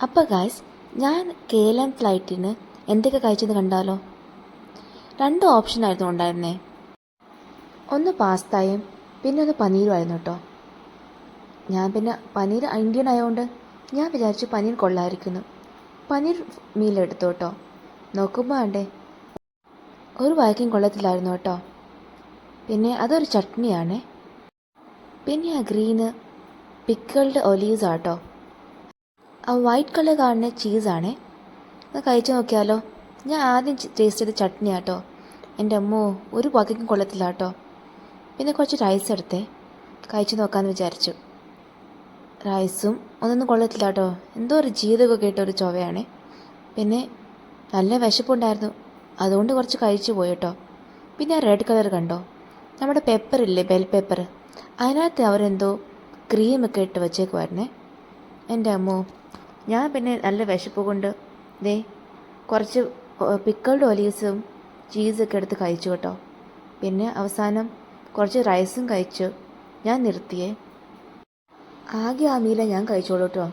അപ്പോൾ ഗായ്സ്, ഞാൻ KLM ഫ്ലൈറ്റിന് എന്തൊക്കെ കഴിച്ചെന്ന് കണ്ടാലോ. 2 ഓപ്ഷനായിരുന്നു ഉണ്ടായിരുന്നേ. ഒന്ന് പാസ്തയും പിന്നെ ഒന്ന് പനീരും ആയിരുന്നു കേട്ടോ. ഞാൻ പിന്നെ പനീർ ഇന്ത്യൻ ആയതുകൊണ്ട് ഞാൻ വിചാരിച്ചു പനീർ കൊള്ളായിരിക്കുന്നു. പനീർ മീൽ എടുത്തു കേട്ടോ. നോക്കുമ്പോൾ വേണ്ടേ ഒരു വായ്ക്കും കൊള്ളത്തില്ലായിരുന്നു കേട്ടോ. പിന്നെ അതൊരു ചട്നിയാണേ. പിന്നെ ആ ഗ്രീന് പിക്കിൾഡ് ഒലീവ്സ് ആട്ടോ. ആ വൈറ്റ് കളർ കാണുന്ന ചീസാണേ. അത് കഴിച്ചു നോക്കിയാലോ. ഞാൻ ആദ്യം ടേസ്റ്റ് ചെയ്ത ചട്നി ആട്ടോ. എൻ്റെ അമ്മോ, ഒരു വകയ്ക്കും കൊള്ളത്തില്ല കേട്ടോ. പിന്നെ കുറച്ച് റൈസ് എടുത്തേ, കഴിച്ചു നോക്കാമെന്ന് വിചാരിച്ചു. റൈസും ഒന്നൊന്നും കൊള്ളത്തില്ല കേട്ടോ. എന്തോ ഒരു ജീരകമൊക്കെ ഇട്ട ഒരു ചൊവയാണേ. പിന്നെ നല്ല വിശപ്പുണ്ടായിരുന്നു, അതുകൊണ്ട് കുറച്ച് കഴിച്ചു പോയി കേട്ടോ. പിന്നെ ആ റെഡ് കളർ കണ്ടോ, നമ്മുടെ പെപ്പറില്ലേ, ബെൽ പെപ്പർ, അതിനകത്ത് അവരെന്തോ ക്രീമൊക്കെ ഇട്ട് വെച്ചേക്കുമായിരുന്നേ. എൻ്റെ അമ്മോ, ഞാൻ പിന്നെ നല്ല വിശപ്പ് കൊണ്ട് കുറച്ച് പിക്കിൾഡ് ഒലീവ്സും ചീസൊക്കെ എടുത്ത് കഴിച്ചു കേട്ടോ. പിന്നെ അവസാനം കുറച്ച് റൈസും കഴിച്ചു. ഞാൻ നിർത്തിയേ. ആകെ ആ മീല ഞാൻ കഴിച്ചോളൂ കേട്ടോ.